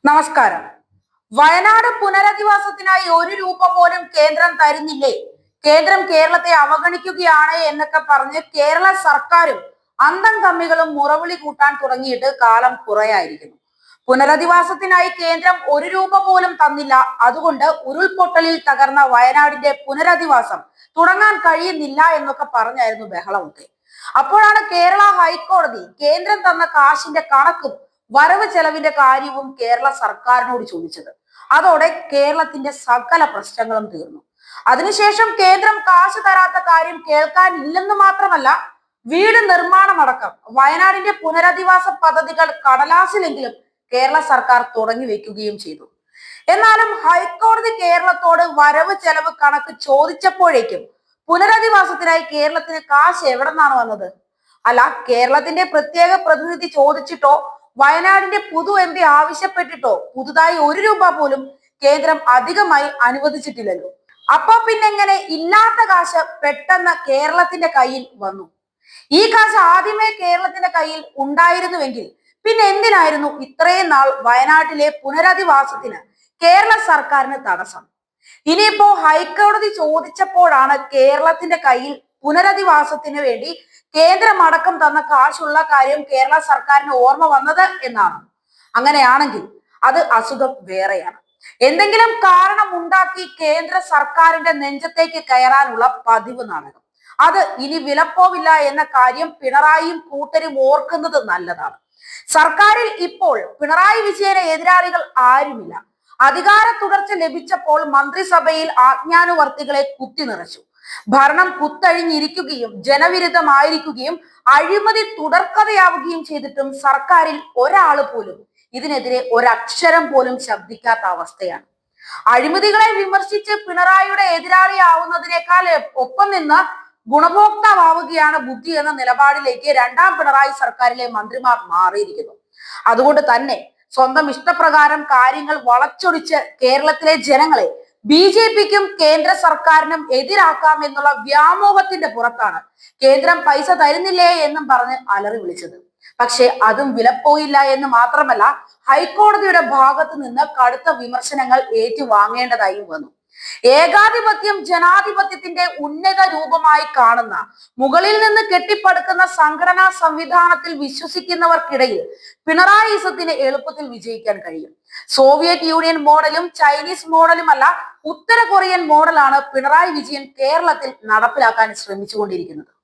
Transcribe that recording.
നമസ്കാരം. വയനാട് പുനരധിവാസത്തിനായി ഒരു രൂപ പോലും കേന്ദ്രം തരുന്നില്ലേ, കേന്ദ്രം കേരളത്തെ അവഗണിക്കുകയാണ് എന്നൊക്കെ പറഞ്ഞ് കേരള സർക്കാരും അന്തം കമ്മികളും മുറവിളി കൂട്ടാൻ തുടങ്ങിയിട്ട് കാലം കുറയായിരിക്കുന്നു. പുനരധിവാസത്തിനായി കേന്ദ്രം ഒരു രൂപ പോലും തന്നില്ല, അതുകൊണ്ട് ഉരുൾപൊട്ടലിൽ തകർന്ന വയനാടിന്റെ പുനരധിവാസം തുടങ്ങാൻ കഴിയുന്നില്ല എന്നൊക്കെ പറഞ്ഞായിരുന്നു ബഹളമൊക്കെ. അപ്പോഴാണ് കേരള ഹൈക്കോടതി കേന്ദ്രം തന്ന കാശിന്റെ കണക്കും വരവ് ചെലവിന്റെ കാര്യവും കേരള സർക്കാരിനോട് ചോദിച്ചത്. അതോടെ കേരളത്തിന്റെ സകല പ്രശ്നങ്ങളും തീർന്നു. അതിനുശേഷം കേന്ദ്രം കാശ് തരാത്ത കാര്യം കേൾക്കാനില്ലെന്ന് മാത്രമല്ല, വീട് നിർമ്മാണമടക്കം വയനാടിന്റെ പുനരധിവാസ പദ്ധതികൾ കടലാസിലെങ്കിലും കേരള സർക്കാർ തുടങ്ങി വെക്കുകയും ചെയ്തു. എന്നാലും ഹൈക്കോടതി കേരളത്തോട് വരവ് ചെലവ് കണക്ക് ചോദിച്ചപ്പോഴേക്കും പുനരധിവാസത്തിനായി കേരളത്തിന് കാശ് എവിടെ നിന്നാണ് വന്നത്? അല്ല, കേരളത്തിന്റെ പ്രത്യേക പ്രതിനിധി ചോദിച്ചിട്ടോ വയനാടിന്റെ പുതു എം ആവശ്യപ്പെട്ടിട്ടോ പുതുതായി ഒരു രൂപ പോലും കേന്ദ്രം അധികമായി അനുവദിച്ചിട്ടില്ലല്ലോ. അപ്പൊ പിന്നെങ്ങനെ ഇല്ലാത്ത കാശ് പെട്ടെന്ന് കേരളത്തിന്റെ കയ്യിൽ വന്നു? ഈ കാശ് ആദ്യമേ കേരളത്തിന്റെ കയ്യിൽ ഉണ്ടായിരുന്നുവെങ്കിൽ പിന്നെ എന്തിനായിരുന്നു ഇത്രയും നാൾ വയനാട്ടിലെ പുനരധിവാസത്തിന് കേരള സർക്കാരിന് തടസ്സം? ഇനിയിപ്പോ ഹൈക്കോടതി ചോദിച്ചപ്പോഴാണ് കേരളത്തിന്റെ കയ്യിൽ പുനരധിവാസത്തിന് വേണ്ടി കേന്ദ്രമടക്കം തന്ന കാശുള്ള കാര്യം കേരള സർക്കാരിന് ഓർമ്മ വന്നത് എന്നാണ്. അങ്ങനെയാണെങ്കിൽ അത് അസുഖം വേറെയാണ്. എന്തെങ്കിലും കാരണം ഉണ്ടാക്കി കേന്ദ്ര സർക്കാരിന്റെ നെഞ്ചത്തേക്ക് കയറാനുള്ള പതിവ് നാടകം, അത് ഇനി വിലപ്പോവില്ല എന്ന കാര്യം പിണറായിയും കൂട്ടരും ഓർക്കുന്നത് നല്ലതാണ്. സർക്കാരിൽ ഇപ്പോൾ പിണറായി വിജയന് എതിരാളികൾ ആരുമില്ല. അധികാര തുടർച്ച ലഭിച്ചപ്പോൾ മന്ത്രിസഭയിൽ ആജ്ഞാനുവർത്തികളെ കുത്തി നിറച്ചു. ഭരണം കുത്തഴിഞ്ഞിരിക്കുകയും ജനവിരുദ്ധമായിരിക്കുകയും അഴിമതി തുടർക്കഥയാവുകയും ചെയ്തിട്ടും സർക്കാരിൽ ഒരാൾ പോലും ഇതിനെതിരെ ഒരക്ഷരം പോലും ശബ്ദിക്കാത്ത അവസ്ഥയാണ്. അഴിമതികളെ വിമർശിച്ച് പിണറായിയുടെ എതിരാളിയാവുന്നതിനേക്കാൾ ഒപ്പം നിന്ന് ഗുണഭോക്താവുകയാണ് ബുദ്ധി എന്ന നിലപാടിലേക്ക് രണ്ടാം പിണറായി സർക്കാരിലെ മന്ത്രിമാർ മാറിയിരിക്കുന്നു. അതുകൊണ്ട് തന്നെ സ്വന്തം ഇഷ്ടപ്രകാരം കാര്യങ്ങൾ വളച്ചൊടിച്ച് കേരളത്തിലെ ജനങ്ങളെ ബി.ജെ.പിക്കും കേന്ദ്ര സർക്കാരിനും എതിരാക്കാം എന്നുള്ള വ്യാമോഹത്തിന്റെ പുറത്താണ് കേന്ദ്രം പൈസ തരുന്നില്ലേ എന്നും പറഞ്ഞ് അലറി വിളിച്ചത്. പക്ഷെ അതും വിലപ്പോയില്ല എന്ന് മാത്രമല്ല, ഹൈക്കോടതിയുടെ ഭാഗത്ത് നിന്ന് കടുത്ത വിമർശനങ്ങൾ ഏറ്റുവാങ്ങേണ്ടതായും വന്നു. ഏകാധിപത്യം ജനാധിപത്യത്തിന്റെ ഉന്നത രൂപമായി കാണുന്ന, മുകളിൽ നിന്ന് കെട്ടിപ്പടുക്കുന്ന സംഘടനാ സംവിധാനത്തിൽ വിശ്വസിക്കുന്നവർക്കിടയിൽ പിണറായിസത്തിന് എളുപ്പത്തിൽ വിജയിക്കാൻ കഴിയും. സോവിയറ്റ് യൂണിയൻ മോഡലും ചൈനീസ് മോഡലുമല്ല, ഉത്തര കൊറിയൻ മോഡലാണ് പിണറായി വിജയൻ കേരളത്തിൽ നടപ്പിലാക്കാൻ ശ്രമിച്ചുകൊണ്ടിരിക്കുന്നത്.